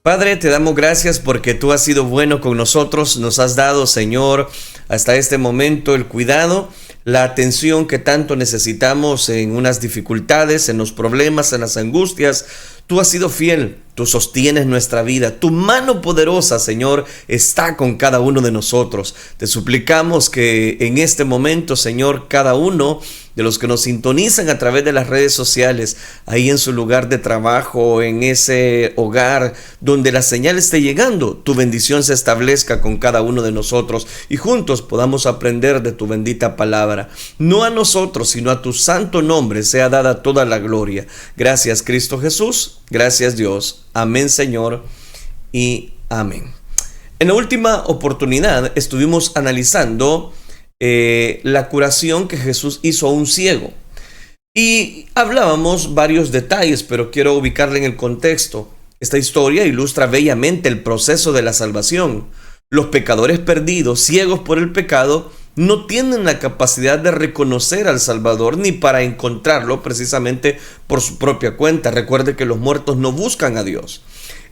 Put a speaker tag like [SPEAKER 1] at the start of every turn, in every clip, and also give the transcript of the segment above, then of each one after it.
[SPEAKER 1] Padre, te damos gracias porque tú has sido bueno con nosotros, nos has dado, Señor, hasta este momento el cuidado, la atención que tanto necesitamos en unas dificultades, en los problemas, en las angustias. Tú has sido fiel, tú sostienes nuestra vida. Tu mano poderosa, Señor, está con cada uno de nosotros. Te suplicamos que en este momento, Señor, cada uno de los que nos sintonizan a través de las redes sociales, ahí en su lugar de trabajo, en ese hogar donde la señal esté llegando, tu bendición se establezca con cada uno de nosotros y juntos podamos aprender de tu bendita palabra. No a nosotros, sino a tu santo nombre sea dada toda la gloria. Gracias, Cristo Jesús. Gracias, Dios. Amén, Señor, y amén. En la última oportunidad estuvimos analizando la curación que Jesús hizo a un ciego. Y hablábamos varios detalles, pero quiero ubicarle en el contexto. Esta historia ilustra bellamente el proceso de la salvación. Los pecadores perdidos, ciegos por el pecado, no tienen la capacidad de reconocer al Salvador ni para encontrarlo precisamente por su propia cuenta. Recuerde que los muertos no buscan a Dios.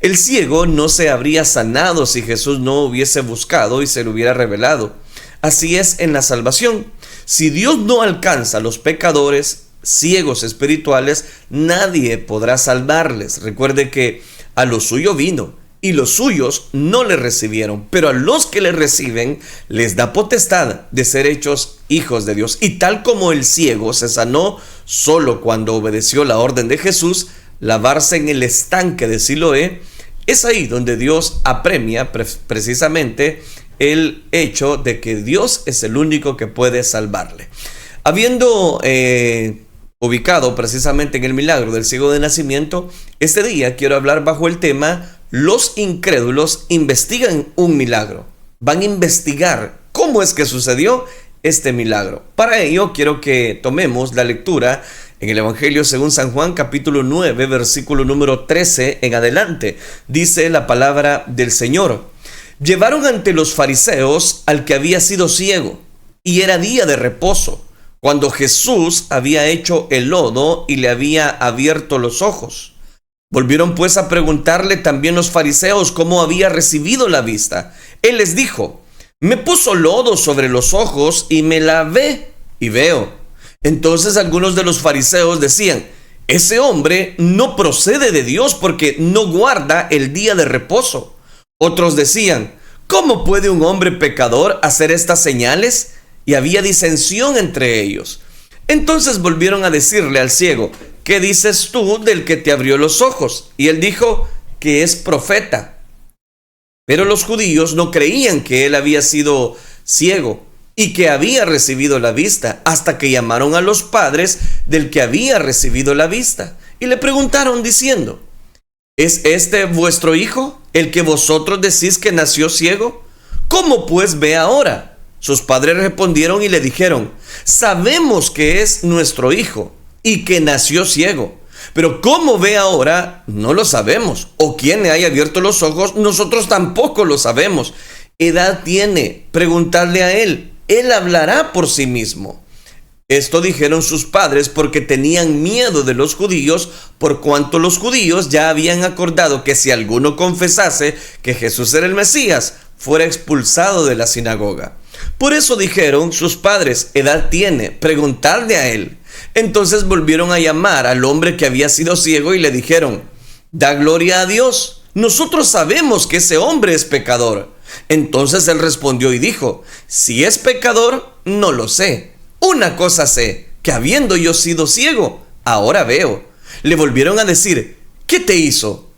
[SPEAKER 1] El ciego no se habría sanado si Jesús no hubiese buscado y se lo hubiera revelado. Así es en la salvación. Si Dios no alcanza a los pecadores ciegos espirituales, nadie podrá salvarles. Recuerde que a lo suyo vino y los suyos no le recibieron, pero a los que le reciben les da potestad de ser hechos hijos de Dios. Y tal como el ciego se sanó solo cuando obedeció la orden de Jesús, lavarse en el estanque de Siloé, es ahí donde Dios apremia precisamente el hecho de que Dios es el único que puede salvarle. Habiendo ubicado precisamente en el milagro del ciego de nacimiento, este día quiero hablar bajo el tema: los incrédulos investigan un milagro. Van a investigar cómo es que sucedió este milagro. Para ello quiero que tomemos la lectura en el Evangelio según San Juan, capítulo 9, versículo número 13 en adelante. Dice la palabra del Señor: llevaron ante los fariseos al que había sido ciego, y era día de reposo, cuando Jesús había hecho el lodo y le había abierto los ojos. Volvieron pues a preguntarle también los fariseos cómo había recibido la vista. Él les dijo: me puso lodo sobre los ojos y me lavé y veo. Entonces algunos de los fariseos decían: ese hombre no procede de Dios porque no guarda el día de reposo. Otros decían: ¿cómo puede un hombre pecador hacer estas señales? Y había disensión entre ellos. Entonces volvieron a decirle al ciego: ¿qué dices tú del que te abrió los ojos? Y él dijo que es profeta. Pero los judíos no creían que él había sido ciego y que había recibido la vista, hasta que llamaron a los padres del que había recibido la vista y le preguntaron diciendo: ¿es este vuestro hijo, el que vosotros decís que nació ciego? ¿Cómo pues ve ahora? Sus padres respondieron y le dijeron: sabemos que es nuestro hijo y que nació ciego, pero cómo ve ahora no lo sabemos, o quién le haya abierto los ojos nosotros tampoco lo sabemos. Edad tiene, preguntadle a él, él hablará por sí mismo. Esto dijeron sus padres porque tenían miedo de los judíos, por cuanto los judíos ya habían acordado que si alguno confesase que Jesús era el Mesías, fuera expulsado de la sinagoga. Por eso dijeron sus padres: edad tiene, preguntadle a él. Entonces volvieron a llamar al hombre que había sido ciego y le dijeron: da gloria a Dios, nosotros sabemos que ese hombre es pecador. Entonces él respondió y dijo: si es pecador, no lo sé. Una cosa sé, que habiendo yo sido ciego, ahora veo. Le volvieron a decir: ¿qué te hizo?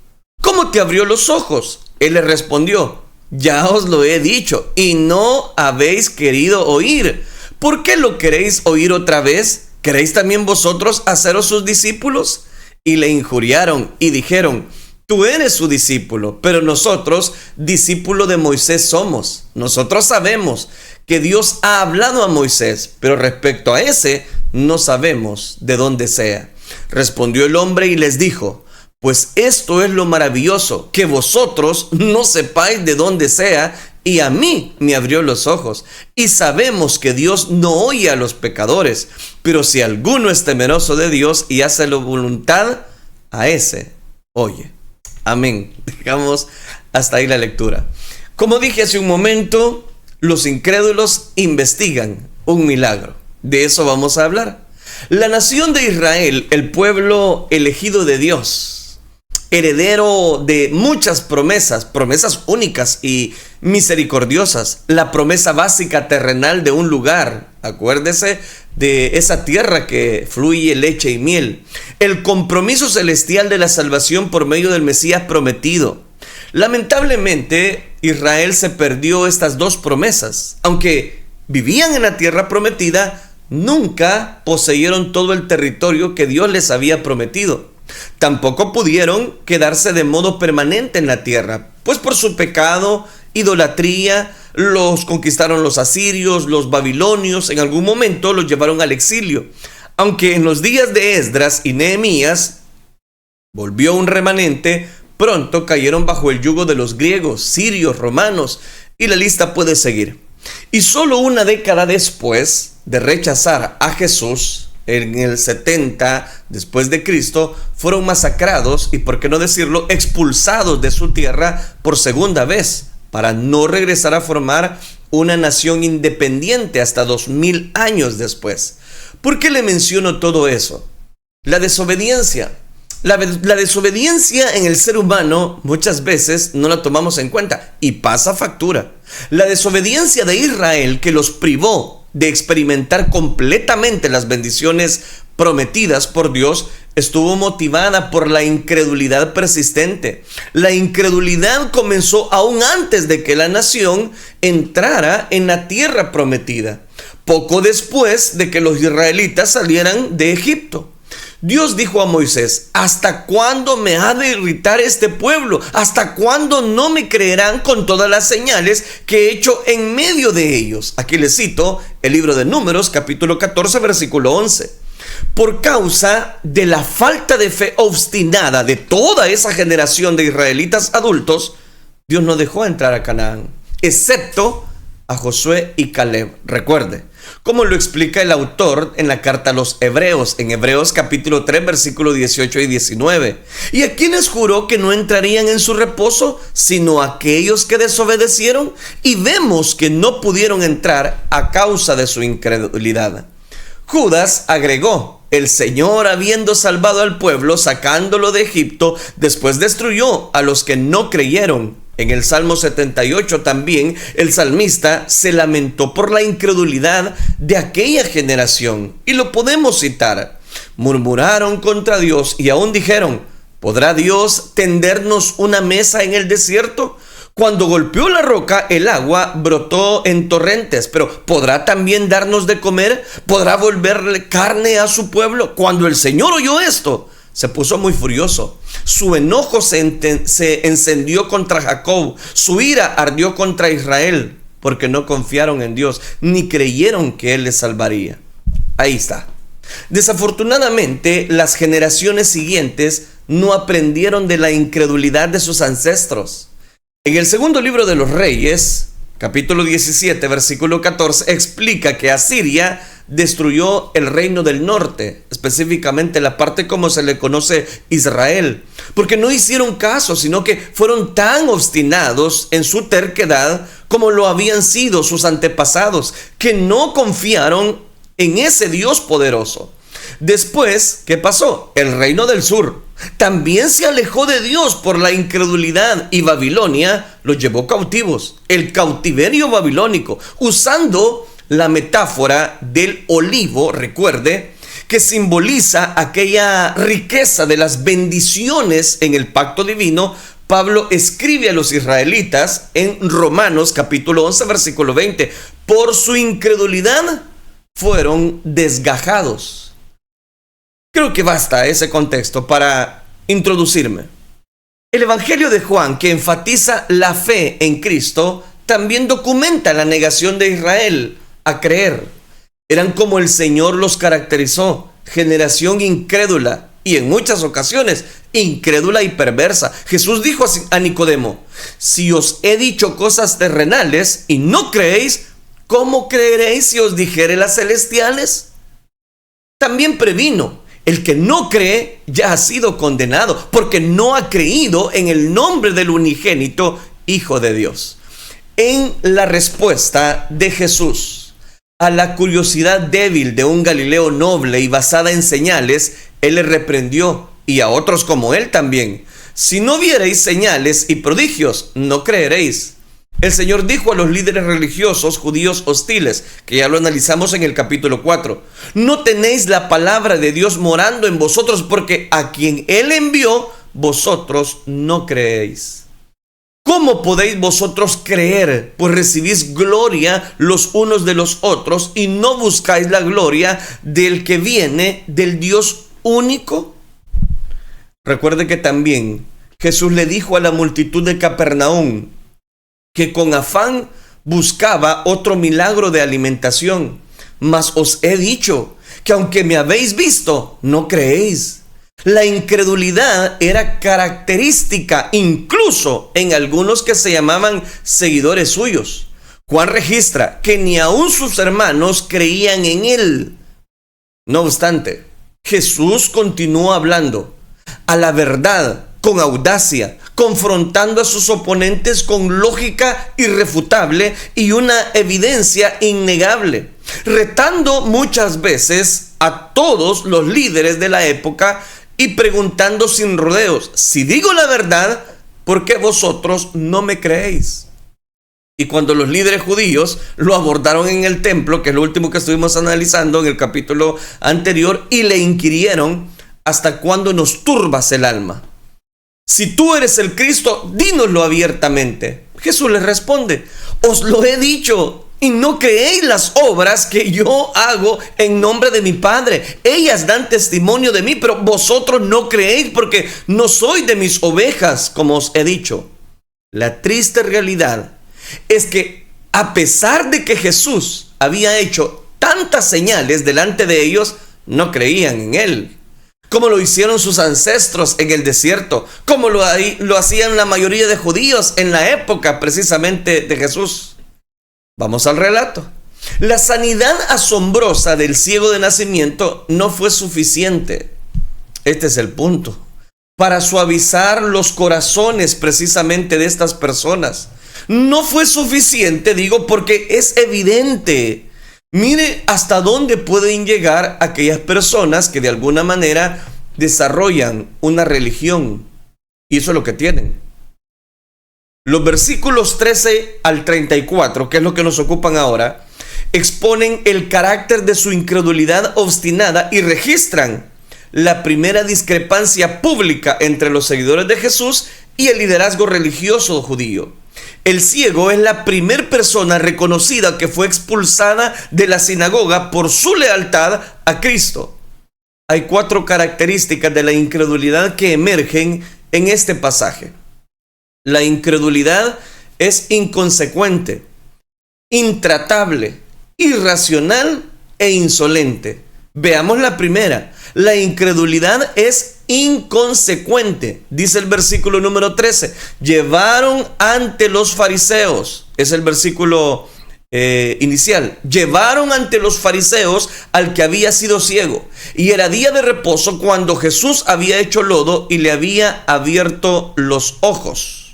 [SPEAKER 1] ¿Cómo te abrió los ojos? Él le respondió: ya os lo he dicho, y no habéis querido oír. ¿Por qué lo queréis oír otra vez? ¿Queréis también vosotros haceros sus discípulos? Y le injuriaron y dijeron: tú eres su discípulo, pero nosotros discípulo de Moisés somos. Nosotros sabemos que Dios ha hablado a Moisés, pero respecto a ese no sabemos de dónde sea. Respondió el hombre y les dijo: pues esto es lo maravilloso, que vosotros no sepáis de dónde sea, y a mí me abrió los ojos. Y sabemos que Dios no oye a los pecadores, pero si alguno es temeroso de Dios y hace la voluntad, a ese oye. Amén. Dejamos hasta ahí la lectura. Como dije hace un momento, los incrédulos investigan un milagro. De eso vamos a hablar. La nación de Israel, el pueblo elegido de Dios, heredero de muchas promesas, promesas únicas y misericordiosas. La promesa básica terrenal de un lugar, acuérdese de esa tierra que fluye leche y miel. El compromiso celestial de la salvación por medio del Mesías prometido. Lamentablemente, Israel se perdió estas dos promesas. Aunque vivían en la tierra prometida, nunca poseyeron todo el territorio que Dios les había prometido. Tampoco pudieron quedarse de modo permanente en la tierra, pues por su pecado, idolatría, los conquistaron los asirios, los babilonios, en algún momento los llevaron al exilio. Aunque en los días de Esdras y Nehemías volvió un remanente, pronto cayeron bajo el yugo de los griegos, sirios, romanos, y la lista puede seguir. Y solo una década después de rechazar a Jesús, en el 70 después de Cristo, fueron masacrados y, por qué no decirlo, expulsados de su tierra por segunda vez, para no regresar a formar una nación independiente hasta 2000 años después. ¿Por qué le menciono todo eso? La desobediencia. La desobediencia en el ser humano muchas veces no la tomamos en cuenta y pasa factura. La desobediencia de Israel, que los privó de experimentar completamente las bendiciones prometidas por Dios, estuvo motivada por la incredulidad persistente. La incredulidad comenzó aún antes de que la nación entrara en la tierra prometida, poco después de que los israelitas salieran de Egipto. Dios dijo a Moisés: ¿hasta cuándo me ha de irritar este pueblo? ¿Hasta cuándo no me creerán con todas las señales que he hecho en medio de ellos? Aquí les cito el libro de Números, capítulo 14, versículo 11. Por causa de la falta de fe obstinada de toda esa generación de israelitas adultos, Dios no dejó entrar a Canaán, excepto a Josué y Caleb. Recuerde, como lo explica el autor en la carta a los Hebreos, en Hebreos capítulo 3, versículos 18 y 19. Y a quienes juró que no entrarían en su reposo, sino a aquellos que desobedecieron, y vemos que no pudieron entrar a causa de su incredulidad. Judas agregó: el Señor, habiendo salvado al pueblo, sacándolo de Egipto, después destruyó a los que no creyeron. En el Salmo 78 también el salmista se lamentó por la incredulidad de aquella generación. Y lo podemos citar: murmuraron contra Dios y aún dijeron: ¿podrá Dios tendernos una mesa en el desierto? Cuando golpeó la roca, el agua brotó en torrentes, pero ¿podrá también darnos de comer? ¿Podrá volverle carne a su pueblo? Cuando el Señor oyó esto, se puso muy furioso. Su enojo se encendió contra Jacob. Su ira ardió contra Israel, porque no confiaron en Dios, ni creyeron que Él les salvaría. Ahí está. Desafortunadamente, las generaciones siguientes no aprendieron de la incredulidad de sus ancestros. En el segundo libro de los Reyes, capítulo 17, versículo 14, explica que Asiria destruyó el reino del norte, específicamente la parte como se le conoce Israel, porque no hicieron caso, sino que fueron tan obstinados en su terquedad como lo habían sido sus antepasados, que no confiaron en ese Dios poderoso. Después, ¿qué pasó? El reino del sur también se alejó de Dios por la incredulidad y Babilonia los llevó cautivos. El cautiverio babilónico, usando la metáfora del olivo, recuerde, que simboliza aquella riqueza de las bendiciones en el pacto divino. Pablo escribe a los israelitas en Romanos capítulo 11, versículo 20: por su incredulidad fueron desgajados. Creo que basta ese contexto para introducirme. El Evangelio de Juan, que enfatiza la fe en Cristo, también documenta la negación de Israel a creer. Eran como el Señor los caracterizó: generación incrédula, y en muchas ocasiones incrédula y perversa. Jesús dijo a Nicodemo: si os he dicho cosas terrenales y no creéis, ¿cómo creeréis si os dijere las celestiales? También previno: El que no cree ya ha sido condenado porque no ha creído en el nombre del unigénito Hijo de Dios. En la respuesta de Jesús a la curiosidad débil de un Galileo noble y basada en señales, Él le reprendió, y a otros como Él también: si no viereis señales y prodigios, no creeréis. El Señor dijo a los líderes religiosos judíos hostiles, que ya lo analizamos en el capítulo 4, no tenéis la palabra de Dios morando en vosotros, porque a quien Él envió, vosotros no creéis. ¿Cómo podéis vosotros creer? Pues recibís gloria los unos de los otros y no buscáis la gloria del que viene del Dios único. Recuerde que también Jesús le dijo a la multitud de Capernaum que con afán buscaba otro milagro de alimentación. Mas os he dicho que aunque me habéis visto, no creéis. La incredulidad era característica incluso en algunos que se llamaban seguidores suyos. Juan registra que ni aun sus hermanos creían en él. No obstante, Jesús continuó hablando a la verdad con audacia, confrontando a sus oponentes con lógica irrefutable y una evidencia innegable, retando muchas veces a todos los líderes de la época y preguntando sin rodeos: si digo la verdad, ¿por qué vosotros no me creéis? Y cuando los líderes judíos lo abordaron en el templo, que es lo último que estuvimos analizando en el capítulo anterior, y le inquirieron: ¿hasta cuándo nos turbas el alma? Si tú eres el Cristo, dínoslo abiertamente. Jesús les responde: os lo he dicho, y no creéis las obras que yo hago en nombre de mi Padre. Ellas dan testimonio de mí, pero vosotros no creéis porque no sois de mis ovejas, como os he dicho. La triste realidad es que a pesar de que Jesús había hecho tantas señales delante de ellos, no creían en él, como lo hicieron sus ancestros en el desierto, como lo hacían la mayoría de judíos en la época precisamente de Jesús. Vamos al relato. La sanidad asombrosa del ciego de nacimiento no fue suficiente. Este es el punto. Para suavizar los corazones precisamente de estas personas. No fue suficiente, digo, porque es evidente. Mire hasta dónde pueden llegar aquellas personas que de alguna manera desarrollan una religión. Y eso es lo que tienen. Los versículos 13 al 34, que es lo que nos ocupan ahora, exponen el carácter de su incredulidad obstinada y registran la primera discrepancia pública entre los seguidores de Jesús y el liderazgo religioso judío. El ciego es la primera persona reconocida que fue expulsada de la sinagoga por su lealtad a Cristo. Hay 4 características de la incredulidad que emergen en este pasaje. La incredulidad es inconsecuente, intratable, irracional e insolente. Veamos la primera. La incredulidad es inconsecuente. Dice el versículo número 13. Llevaron ante los fariseos. Es el versículo inicial. Llevaron ante los fariseos al que había sido ciego. Y era día de reposo cuando Jesús había hecho lodo y le había abierto los ojos.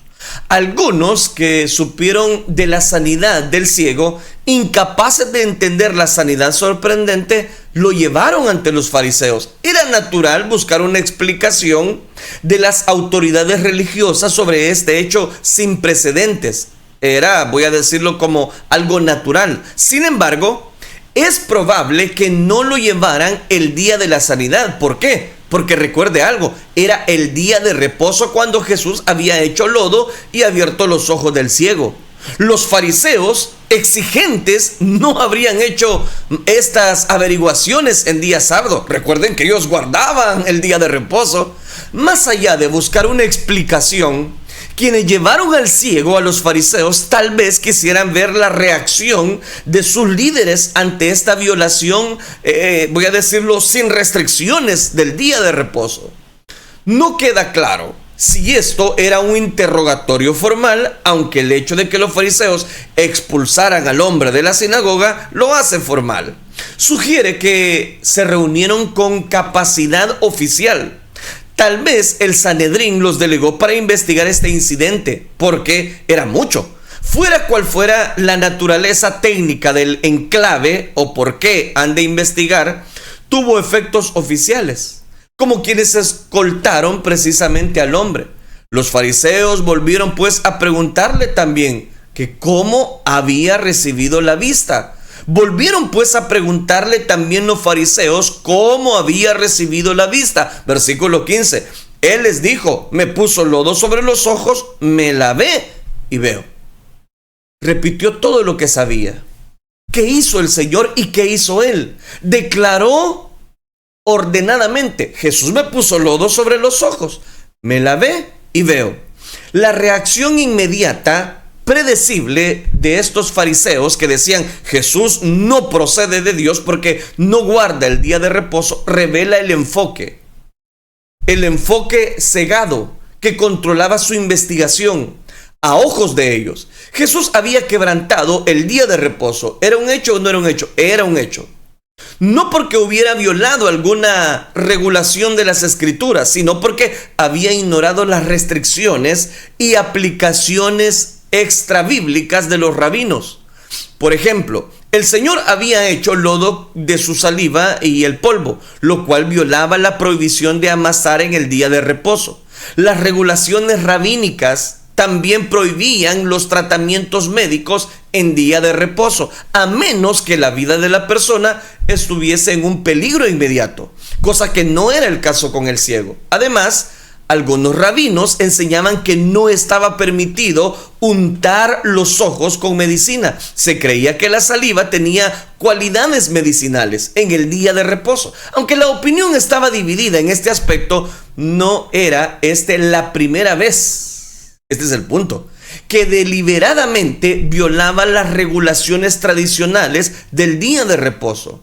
[SPEAKER 1] Algunos que supieron de la sanidad del ciego, incapaces de entender la sanidad sorprendente, lo llevaron ante los fariseos. Era natural buscar una explicación de las autoridades religiosas sobre este hecho sin precedentes. Era, voy a decirlo como algo natural. Sin embargo, es probable que no lo llevaran el día de la sanidad. ¿Por qué? Porque recuerde algo, era el día de reposo cuando Jesús había hecho lodo y abierto los ojos del ciego. Los fariseos exigentes no habrían hecho estas averiguaciones en día sábado. Recuerden que ellos guardaban el día de reposo. Más allá de buscar una explicación, quienes llevaron al ciego a los fariseos tal vez quisieran ver la reacción de sus líderes ante esta violación, voy a decirlo, sin restricciones del día de reposo. No queda claro si esto era un interrogatorio formal, aunque el hecho de que los fariseos expulsaran al hombre de la sinagoga lo hace formal. sugiere que se reunieron con capacidad oficial. Tal vez el Sanedrín los delegó para investigar este incidente, porque era mucho. Fuera cual fuera la naturaleza técnica del enclave o por qué han de investigar, tuvo efectos oficiales, como quienes escoltaron precisamente al hombre. Los fariseos volvieron pues a preguntarle también que cómo había recibido la vista. Volvieron pues a preguntarle también los fariseos cómo había recibido la vista. Versículo 15. Él les dijo: me puso lodo sobre los ojos, me lavé y veo. Repitió todo lo que sabía. ¿Qué hizo el Señor y qué hizo él? Declaró ordenadamente: Jesús me puso lodo sobre los ojos, me lavé y veo. La reacción inmediata, predecible de estos fariseos que decían: Jesús no procede de Dios porque no guarda el día de reposo, revela el enfoque cegado que controlaba su investigación. A ojos de ellos, Jesús había quebrantado el día de reposo. ¿Era un hecho o no era un hecho? Era un hecho. No porque hubiera violado alguna regulación de las Escrituras, sino porque había ignorado las restricciones y aplicaciones extrabíblicas de los rabinos. Por ejemplo, el Señor había hecho lodo de su saliva y el polvo, lo cual violaba la prohibición de amasar en el día de reposo. Las regulaciones rabínicas también prohibían los tratamientos médicos en día de reposo, a menos que la vida de la persona estuviese en un peligro inmediato, cosa que no era el caso con el ciego. Además, algunos rabinos enseñaban que no estaba permitido untar los ojos con medicina. Se creía que la saliva tenía cualidades medicinales en el día de reposo. Aunque la opinión estaba dividida en este aspecto, no era la primera vez. Este es el punto, que deliberadamente violaba las regulaciones tradicionales del día de reposo.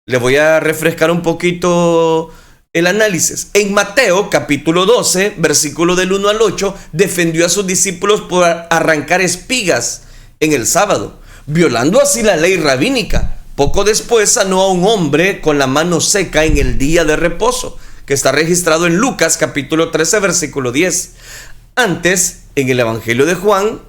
[SPEAKER 1] Le voy a refrescar un poquito el análisis. En Mateo capítulo 12, versículo del 1 al 8, defendió a sus discípulos por arrancar espigas en el sábado, violando así la ley rabínica. Poco después sanó a un hombre con la mano seca en el día de reposo, que está registrado en Lucas capítulo 13, versículo 10. Antes, en el Evangelio de Juan,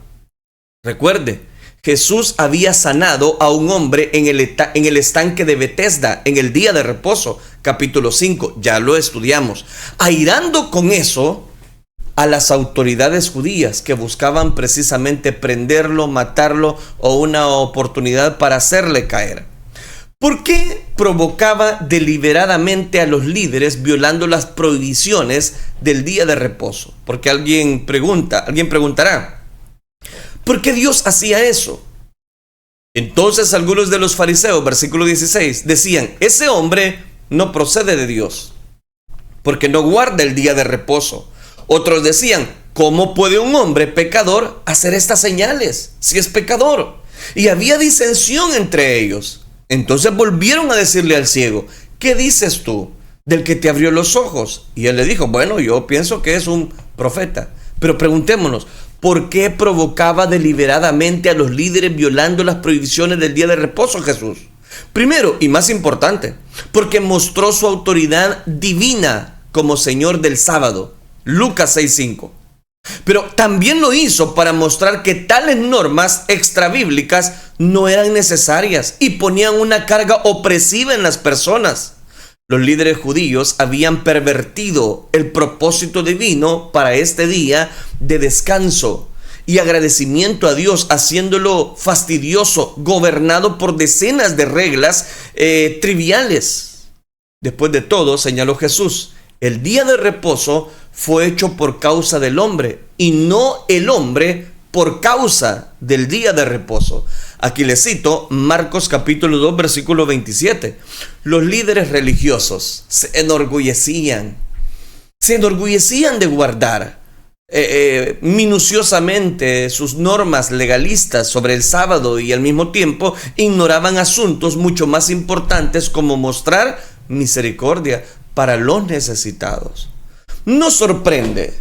[SPEAKER 1] recuerde, Jesús había sanado a un hombre en el estanque de Betesda en el día de reposo, capítulo 5, ya lo estudiamos, airando con eso a las autoridades judías que buscaban precisamente prenderlo, matarlo o una oportunidad para hacerle caer. ¿Por qué provocaba deliberadamente a los líderes violando las prohibiciones del día de reposo? Porque alguien preguntará, ¿por qué Dios hacía eso? Entonces algunos de los fariseos, versículo 16, decían: ese hombre no procede de Dios, porque no guarda el día de reposo. Otros decían: ¿cómo puede un hombre pecador hacer estas señales si es pecador? Y había disensión entre ellos. Entonces volvieron a decirle al ciego: ¿qué dices tú del que te abrió los ojos? Y él le dijo: bueno, yo pienso que es un profeta. Pero preguntémonos, ¿por qué provocaba deliberadamente a los líderes violando las prohibiciones del día de reposo Jesús? Primero, y más importante, porque mostró su autoridad divina como Señor del sábado. Lucas 6:5. Pero también lo hizo para mostrar que tales normas extrabíblicas no eran necesarias y ponían una carga opresiva en las personas. Los líderes judíos habían pervertido el propósito divino para este día de descanso y agradecimiento a Dios, haciéndolo fastidioso, gobernado por decenas de reglas triviales. Después de todo, señaló Jesús, el día de reposo fue hecho por causa del hombre y no el hombre por causa del día de reposo. Aquí les cito Marcos capítulo 2 versículo 27. Los líderes religiosos se enorgullecían de guardar minuciosamente sus normas legalistas sobre el sábado y al mismo tiempo ignoraban asuntos mucho más importantes como mostrar misericordia para los necesitados. No sorprende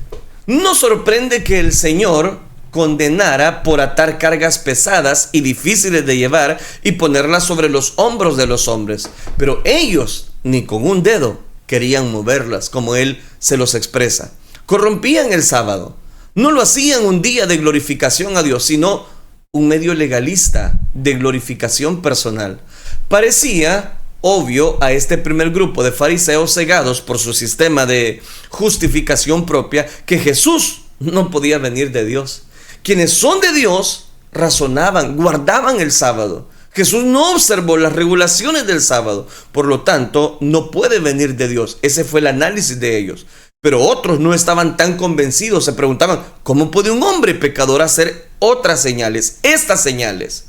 [SPEAKER 1] que el Señor condenara por atar cargas pesadas y difíciles de llevar y ponerlas sobre los hombros de los hombres. Pero ellos ni con un dedo querían moverlas, como él se los expresa. Corrompían el sábado. No lo hacían un día de glorificación a Dios, sino un medio legalista de glorificación personal. Parecía obvio a este primer grupo de fariseos cegados por su sistema de justificación propia que Jesús no podía venir de Dios. Quienes son de Dios razonaban, guardaban el sábado. Jesús no observó las regulaciones del sábado, por lo tanto no puede venir de Dios. Ese fue el análisis de ellos. Pero otros no estaban tan convencidos, se preguntaban, ¿cómo puede un hombre pecador hacer otras señales, estas señales?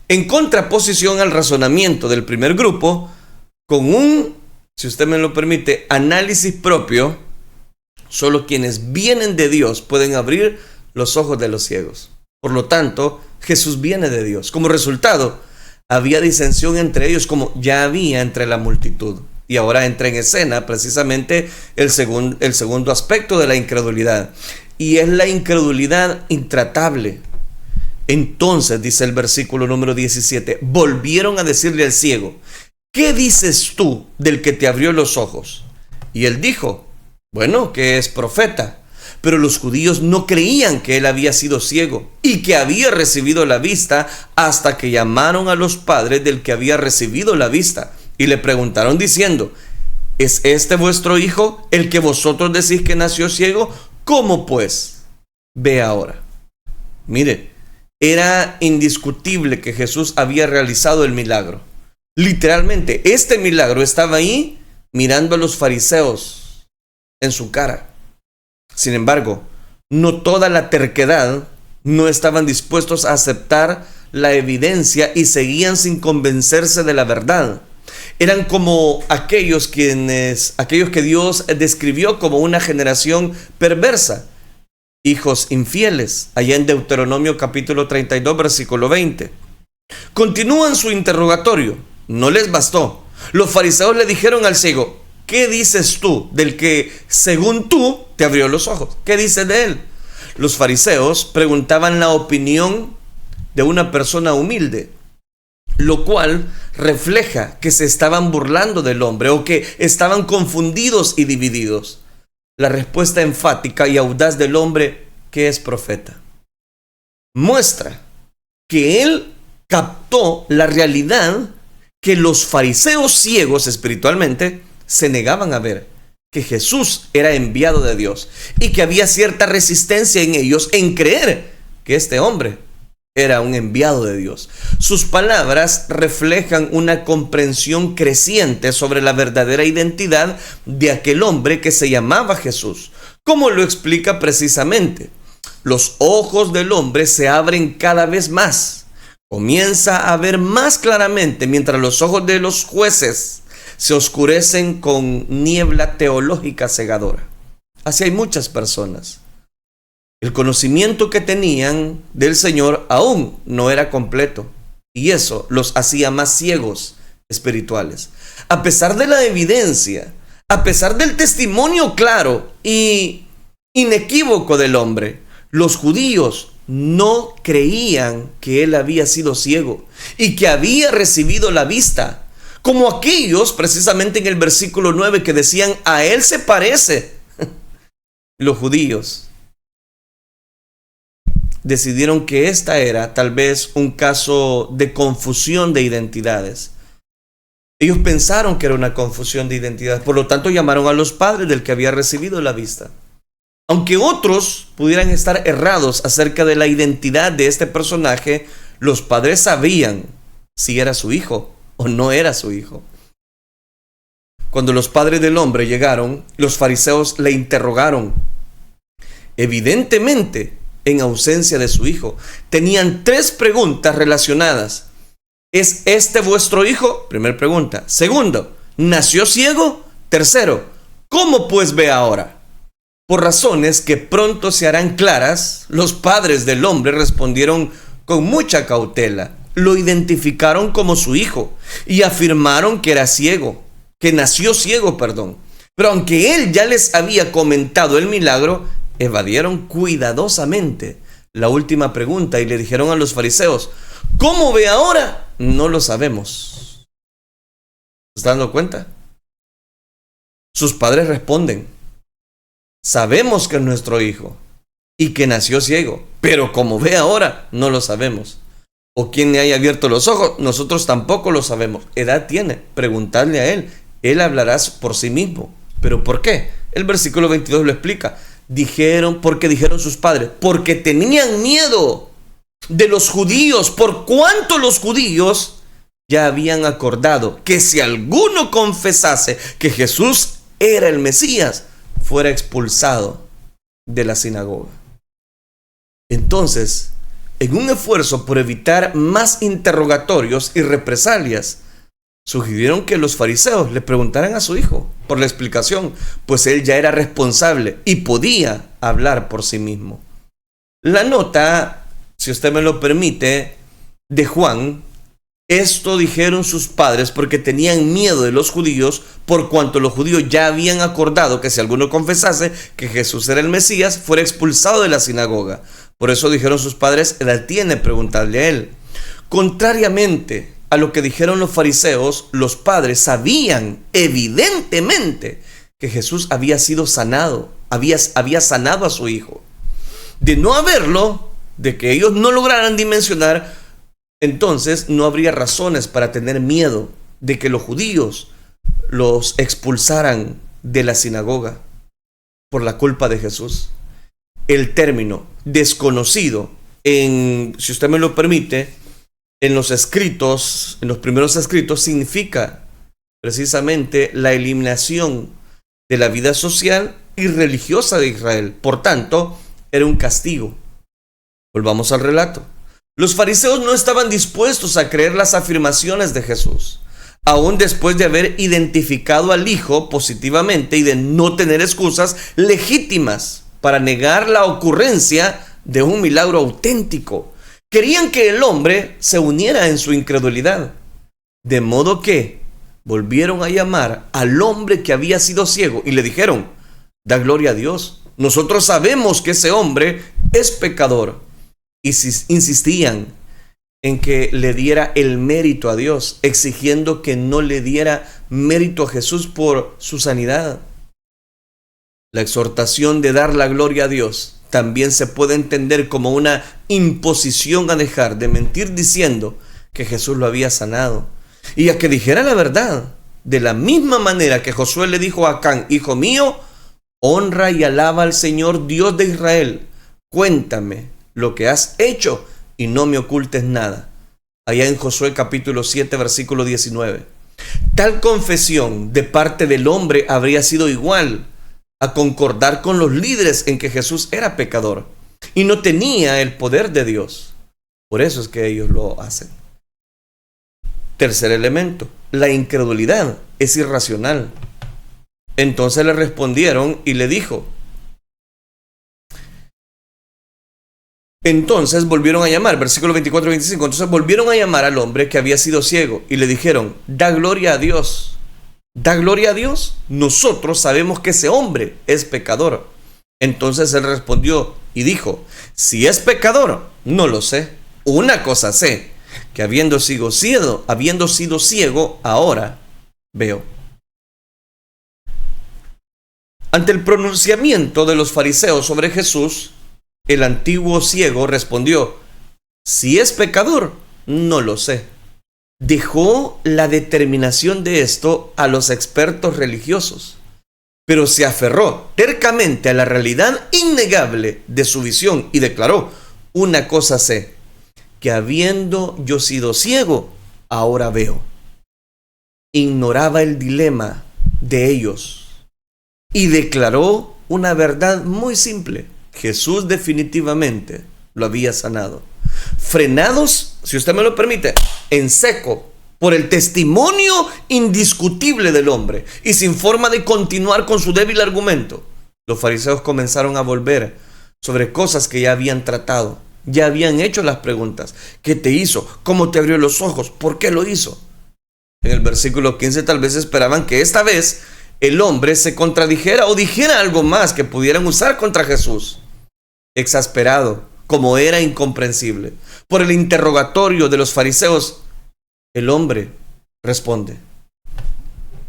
[SPEAKER 1] En contraposición al razonamiento del primer grupo, con un, si usted me lo permite, análisis propio, solo quienes vienen de Dios pueden abrir los ojos de los ciegos. Por lo tanto, Jesús viene de Dios. Como resultado, había disensión entre ellos, como ya había entre la multitud. Y ahora entra en escena precisamente el segundo aspecto de la incredulidad. Y es la incredulidad intratable. Entonces, dice el versículo número 17, volvieron a decirle al ciego, ¿qué dices tú del que te abrió los ojos? Y él dijo, bueno, que es profeta. Pero los judíos no creían que él había sido ciego y que había recibido la vista hasta que llamaron a los padres del que había recibido la vista. Y le preguntaron diciendo, ¿es este vuestro hijo, el que vosotros decís que nació ciego? ¿Cómo pues? Ve ahora. Mire, era indiscutible que Jesús había realizado el milagro. Literalmente, este milagro estaba ahí mirando a los fariseos en su cara. Sin embargo, no toda la terquedad, no estaban dispuestos a aceptar la evidencia y seguían sin convencerse de la verdad. Eran como aquellos que Dios describió como una generación perversa, hijos infieles, allá en Deuteronomio capítulo 32, versículo 20. Continúan su interrogatorio, no les bastó. Los fariseos le dijeron al ciego, ¿qué dices tú del que según tú te abrió los ojos? ¿Qué dices de él? Los fariseos preguntaban la opinión de una persona humilde, lo cual refleja que se estaban burlando del hombre o que estaban confundidos y divididos. La respuesta enfática y audaz del hombre, que es profeta, muestra que él captó la realidad que los fariseos ciegos espiritualmente se negaban a ver, que Jesús era enviado de Dios y que había cierta resistencia en ellos en creer que este hombre era un enviado de Dios. Sus palabras reflejan una comprensión creciente sobre la verdadera identidad de aquel hombre que se llamaba Jesús. ¿Cómo lo explica precisamente? Los ojos del hombre se abren cada vez más. Comienza a ver más claramente, mientras los ojos de los jueces se oscurecen con niebla teológica cegadora. Así hay muchas personas. El conocimiento que tenían del Señor aún no era completo, y eso los hacía más ciegos espirituales. A pesar de la evidencia, a pesar del testimonio claro y inequívoco del hombre, los judíos no creían que él había sido ciego y que había recibido la vista, como aquellos precisamente en el versículo 9 que decían, a él se parece. Los judíos decidieron que esta era tal vez un caso de confusión de identidades. Ellos pensaron que era una confusión de identidad, por lo tanto llamaron a los padres del que había recibido la vista. Aunque otros pudieran estar errados acerca de la identidad de este personaje, los padres sabían si era su hijo o no era su hijo. Cuando los padres del hombre llegaron, los fariseos le interrogaron. Evidentemente, en ausencia de su hijo, tenían 3 preguntas relacionadas. ¿Es este vuestro hijo? Primera pregunta. Segundo, ¿nació ciego? Tercero, ¿cómo pues ve ahora? Por razones que pronto se harán claras, los padres del hombre respondieron con mucha cautela. Lo identificaron como su hijo y afirmaron que era ciego, que nació ciego, perdón. Pero aunque él ya les había comentado el milagro, evadieron cuidadosamente la última pregunta y le dijeron a los fariseos: ¿cómo ve ahora? No lo sabemos. ¿Se están dando cuenta? Sus padres responden: sabemos que es nuestro hijo y que nació ciego, pero como ve ahora, no lo sabemos. O quién le haya abierto los ojos, nosotros tampoco lo sabemos. Edad tiene, preguntadle a él hablará por sí mismo. ¿Pero por qué? El versículo 22 lo explica. Porque dijeron sus padres, porque tenían miedo de los judíos, por cuanto los judíos ya habían acordado que si alguno confesase que Jesús era el Mesías, fuera expulsado de la sinagoga. Entonces, en un esfuerzo por evitar más interrogatorios y represalias, sugirieron que los fariseos le preguntaran a su hijo por la explicación, pues él ya era responsable y podía hablar por sí mismo. La nota, si usted me lo permite, de Juan: esto dijeron sus padres porque tenían miedo de los judíos, por cuanto los judíos ya habían acordado que si alguno confesase que Jesús era el Mesías, fuera expulsado de la sinagoga. Por eso dijeron sus padres, edad tiene, preguntarle a él. Contrariamente a lo que dijeron los fariseos, los padres sabían evidentemente que Jesús había sido sanado, había sanado a su hijo. De no haberlo, de que ellos no lograran dimensionar, entonces no habría razones para tener miedo de que los judíos los expulsaran de la sinagoga por la culpa de Jesús. El término desconocido, si usted me lo permite, en los escritos, en los primeros escritos, significa precisamente la eliminación de la vida social y religiosa de Israel. Por tanto, era un castigo. Volvamos al relato. Los fariseos no estaban dispuestos a creer las afirmaciones de Jesús, aún después de haber identificado al Hijo positivamente y de no tener excusas legítimas para negar la ocurrencia de un milagro auténtico. Querían que el hombre se uniera en su incredulidad, de modo que volvieron a llamar al hombre que había sido ciego y le dijeron: da gloria a Dios, nosotros sabemos que ese hombre es pecador. Y insistían en que le diera el mérito a Dios, exigiendo que no le diera mérito a Jesús por su sanidad. La exhortación de dar la gloria a Dios también se puede entender como una imposición a dejar de mentir diciendo que Jesús lo había sanado y a que dijera la verdad, de la misma manera que Josué le dijo a Acán: hijo mío, honra y alaba al Señor Dios de Israel, cuéntame lo que has hecho y no me ocultes nada. Allá en Josué capítulo 7 versículo 19. Tal confesión de parte del hombre habría sido igual a concordar con los líderes en que Jesús era pecador y no tenía el poder de Dios. Por eso es que ellos lo hacen. Tercer elemento: la incredulidad es irracional. Entonces le respondieron y le dijo. Entonces volvieron a llamar, versículo 24 y 25. Entonces volvieron a llamar al hombre que había sido ciego y le dijeron: da gloria a Dios. ¿Da gloria a Dios? Nosotros sabemos que ese hombre es pecador. Entonces él respondió y dijo: si es pecador, no lo sé. Una cosa sé, que habiendo sido ciego, ahora veo. Ante el pronunciamiento de los fariseos sobre Jesús, el antiguo ciego respondió: si es pecador, no lo sé. Dejó la determinación de esto a los expertos religiosos, pero se aferró tercamente a la realidad innegable de su visión y declaró: una cosa sé, que habiendo yo sido ciego, ahora veo. Ignoraba el dilema de ellos y declaró una verdad muy simple: Jesús definitivamente lo había sanado. Frenados, si usted me lo permite, en seco por el testimonio indiscutible del hombre y sin forma de continuar con su débil argumento, los fariseos comenzaron a volver sobre cosas que ya habían tratado, ya habían hecho las preguntas. ¿Qué te hizo? ¿Cómo te abrió los ojos? ¿Por qué lo hizo? En el versículo 15 tal vez esperaban que esta vez el hombre se contradijera o dijera algo más que pudieran usar contra Jesús. Exasperado como era incomprensible. Por el interrogatorio de los fariseos, el hombre responde.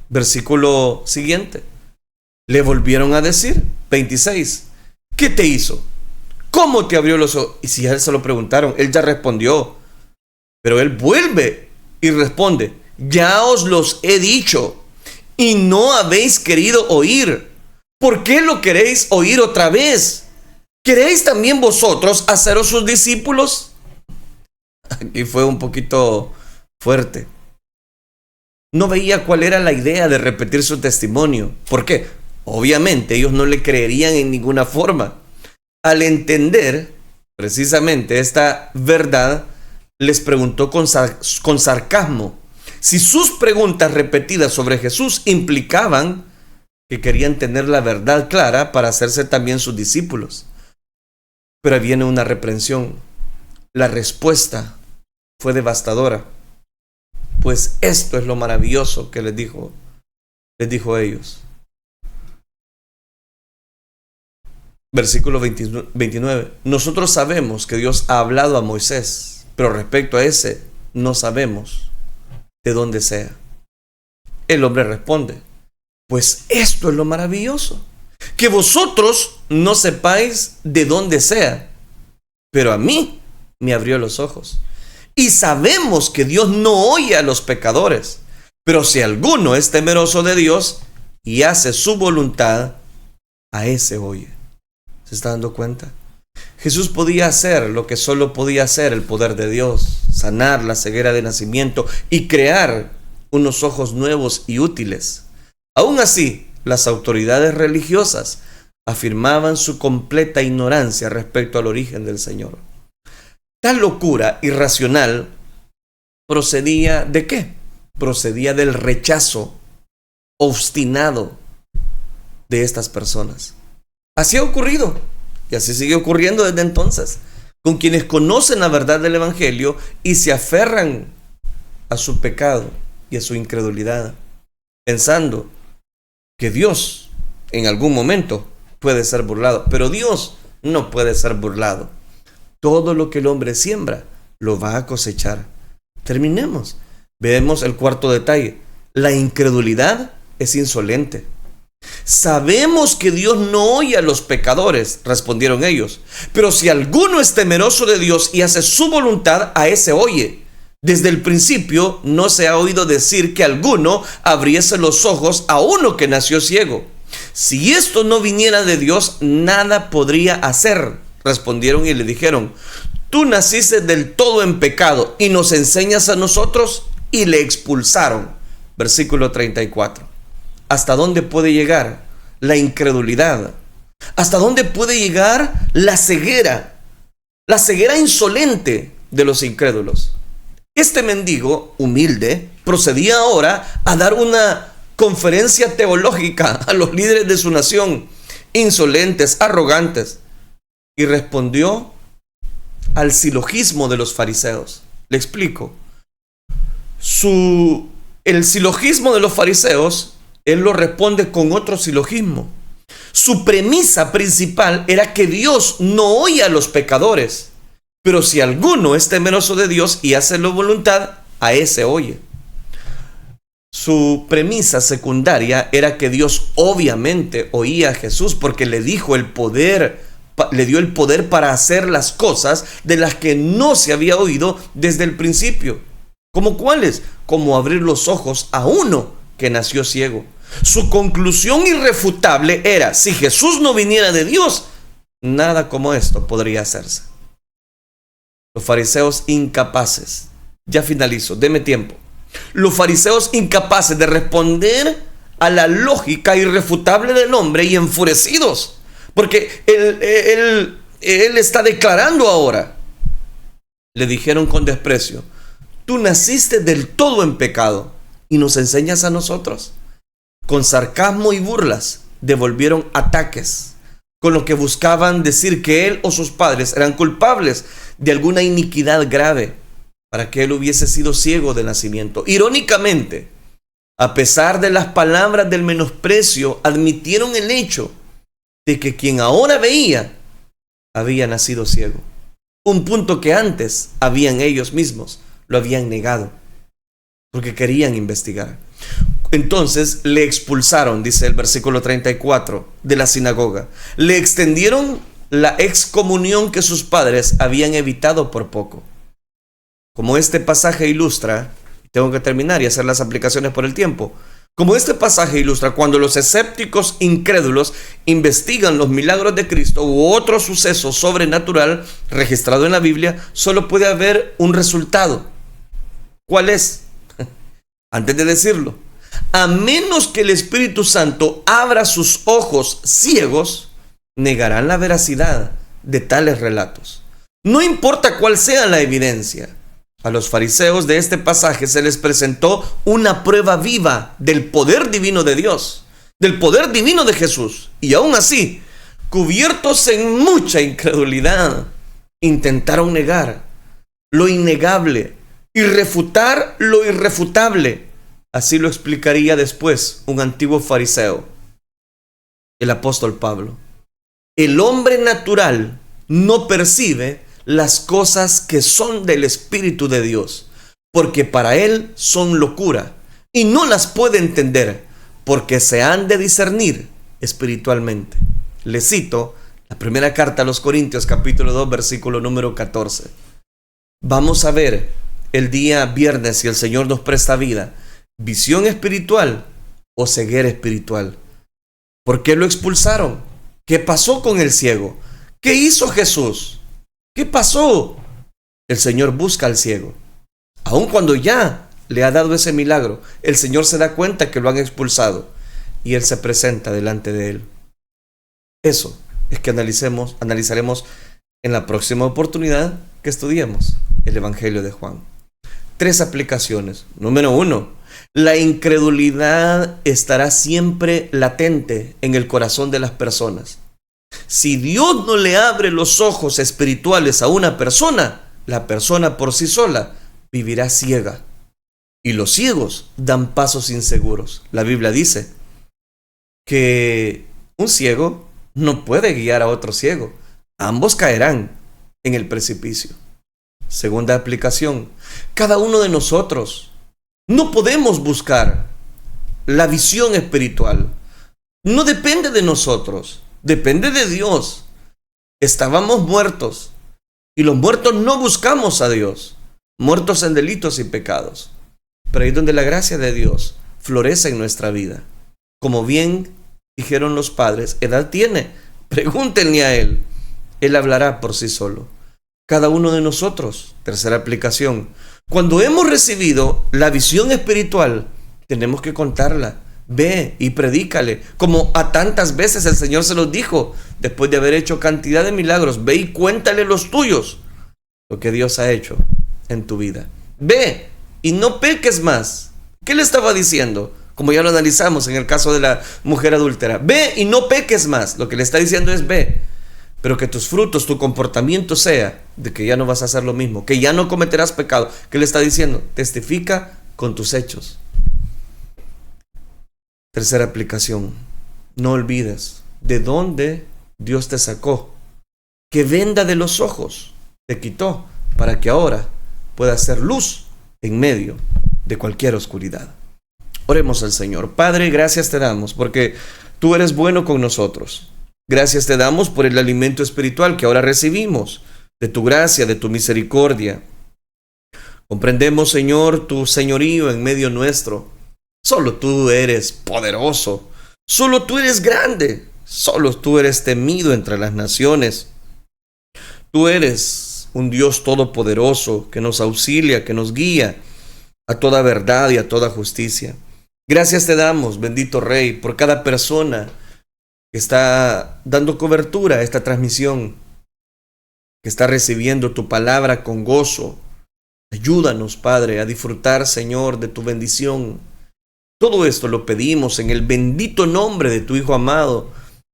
[SPEAKER 1] Versículo siguiente. Le volvieron a decir, 26, ¿qué te hizo? ¿Cómo te abrió los ojos? Y si a él se lo preguntaron, él ya respondió. Pero él vuelve y responde, ya os los he dicho y no habéis querido oír. ¿Por qué lo queréis oír otra vez? ¿Queréis también vosotros haceros sus discípulos? Aquí fue un poquito fuerte. No veía cuál era la idea de repetir su testimonio. ¿Por qué? Obviamente ellos no le creerían en ninguna forma. Al entender precisamente esta verdad, les preguntó con sarcasmo si sus preguntas repetidas sobre Jesús implicaban que querían tener la verdad clara para hacerse también sus discípulos. Pero ahí viene una reprensión. La respuesta fue devastadora. Pues esto es lo maravilloso que les dijo a ellos. Versículo 29. Nosotros sabemos que Dios ha hablado a Moisés, pero respecto a ese no sabemos de dónde sea. El hombre responde, pues esto es lo maravilloso, que vosotros no sepáis de dónde sea, pero a mí me abrió los ojos. Y sabemos que Dios no oye a los pecadores, pero si alguno es temeroso de Dios y hace su voluntad, a ese oye. ¿Se está dando cuenta? Jesús podía hacer lo que solo podía hacer el poder de Dios, sanar la ceguera de nacimiento y crear unos ojos nuevos y útiles. Aún así, las autoridades religiosas afirmaban su completa ignorancia respecto al origen del Señor. Tal locura irracional procedía ¿de qué? Procedía del rechazo obstinado de estas personas. Así ha ocurrido y así sigue ocurriendo desde entonces con quienes conocen la verdad del Evangelio y se aferran a su pecado y a su incredulidad, pensando que Dios en algún momento puede ser burlado, pero Dios no puede ser burlado. Todo lo que el hombre siembra lo va a cosechar. Terminemos. Vemos el cuarto detalle. La incredulidad es insolente. Sabemos que Dios no oye a los pecadores, respondieron ellos, pero si alguno es temeroso de Dios y hace su voluntad, a ese oye. Desde el principio no se ha oído decir que alguno abriese los ojos a uno que nació ciego. Si esto no viniera de Dios, nada podría hacer. Respondieron y le dijeron, tú naciste del todo en pecado y nos enseñas a nosotros, y le expulsaron. Versículo 34. ¿Hasta dónde puede llegar la incredulidad? ¿Hasta dónde puede llegar la ceguera? La ceguera insolente de los incrédulos. Este mendigo humilde procedía ahora a dar una conferencia teológica a los líderes de su nación, insolentes, arrogantes, y respondió al silogismo de los fariseos. Le explico. El silogismo de los fariseos, él lo responde con otro silogismo. Su premisa principal era que Dios no oye a los pecadores, pero si alguno es temeroso de Dios y hace la voluntad, a ese oye. Su premisa secundaria era que Dios obviamente oía a Jesús porque le dio el poder para hacer las cosas de las que no se había oído desde el principio. ¿Cómo cuáles? Como abrir los ojos a uno que nació ciego. Su conclusión irrefutable era, si Jesús no viniera de Dios, nada como esto podría hacerse. Los fariseos incapaces, ya finalizo, deme tiempo. Los fariseos incapaces de responder a la lógica irrefutable del hombre y enfurecidos, porque él está declarando ahora. Le dijeron con desprecio, tú naciste del todo en pecado y nos enseñas a nosotros. Con sarcasmo y burlas devolvieron ataques, con lo que buscaban decir que él o sus padres eran culpables de alguna iniquidad grave, para que él hubiese sido ciego de nacimiento. Irónicamente, a pesar de las palabras del menosprecio, admitieron el hecho de que quien ahora veía había nacido ciego. Un punto que antes ellos mismos lo habían negado, porque querían investigar. Entonces le expulsaron, dice el versículo 34, de la sinagoga. Le extendieron la excomunión que sus padres habían evitado por poco. Como este pasaje ilustra, tengo que terminar y hacer las aplicaciones por el tiempo. Como este pasaje ilustra, cuando los escépticos incrédulos investigan los milagros de Cristo u otro suceso sobrenatural registrado en la Biblia, solo puede haber un resultado. ¿Cuál es? Antes de decirlo, a menos que el Espíritu Santo abra sus ojos ciegos, negarán la veracidad de tales relatos. No importa cuál sea la evidencia. A los fariseos de este pasaje se les presentó una prueba viva del poder divino de Dios, del poder divino de Jesús. Y aún así, cubiertos en mucha incredulidad, intentaron negar lo innegable y refutar lo irrefutable. Así lo explicaría después un antiguo fariseo, el apóstol Pablo. El hombre natural no percibe las cosas que son del Espíritu de Dios, porque para él son locura, y no las puede entender, porque se han de discernir espiritualmente. Le cito la primera carta a los Corintios, capítulo 2, versículo número 14. Vamos a ver el día viernes, si el Señor nos presta vida, visión espiritual o ceguera espiritual. ¿Por qué lo expulsaron? ¿Qué pasó con el ciego? ¿Qué hizo Jesús? ¿Qué pasó? El Señor busca al ciego. Aun cuando ya le ha dado ese milagro, el Señor se da cuenta que lo han expulsado y Él se presenta delante de él. Eso es que analizaremos en la próxima oportunidad que estudiemos el Evangelio de Juan. 3 aplicaciones. Número 1. La incredulidad estará siempre latente en el corazón de las personas. Si Dios no le abre los ojos espirituales a una persona, la persona por sí sola vivirá ciega. Y los ciegos dan pasos inseguros. La Biblia dice que un ciego no puede guiar a otro ciego. Ambos caerán en el precipicio. Segunda aplicación. Cada uno de nosotros no podemos buscar la visión espiritual. No depende de nosotros. Depende de Dios. Estábamos muertos y los muertos no buscamos a Dios, muertos en delitos y pecados. Pero ahí es donde la gracia de Dios florece en nuestra vida. Como bien dijeron los padres, edad tiene, pregúntenle a Él. Él hablará por sí solo. Cada uno de nosotros, tercera aplicación, cuando hemos recibido la visión espiritual, tenemos que contarla. Ve y predícale, como a tantas veces el Señor se los dijo, después de haber hecho cantidad de milagros. Ve y cuéntale los tuyos, lo que Dios ha hecho en tu vida. Ve y no peques más. ¿Qué le estaba diciendo? Como ya lo analizamos en el caso de la mujer adúltera. Ve y no peques más. Lo que le está diciendo es ve, pero que tus frutos, tu comportamiento sea de que ya no vas a hacer lo mismo, que ya no cometerás pecado. ¿Qué le está diciendo? Testifica con tus hechos. Tercera aplicación, no olvides de dónde Dios te sacó, qué venda de los ojos te quitó para que ahora puedas ser luz en medio de cualquier oscuridad. Oremos al Señor. Padre, gracias te damos porque tú eres bueno con nosotros. Gracias te damos por el alimento espiritual que ahora recibimos, de tu gracia, de tu misericordia. Comprendemos, Señor, tu señorío en medio nuestro. Solo tú eres poderoso, solo tú eres grande, solo tú eres temido entre las naciones. Tú eres un Dios todopoderoso que nos auxilia, que nos guía a toda verdad y a toda justicia. Gracias te damos, bendito Rey, por cada persona que está dando cobertura a esta transmisión, que está recibiendo tu palabra con gozo. Ayúdanos, Padre, a disfrutar, Señor, de tu bendición. Todo esto lo pedimos en el bendito nombre de tu Hijo amado,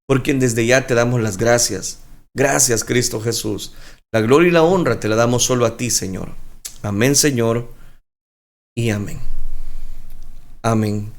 [SPEAKER 1] por quien desde ya te damos las gracias. Gracias, Cristo Jesús. La gloria y la honra te la damos solo a ti, Señor. Amén, Señor, y amén. Amén.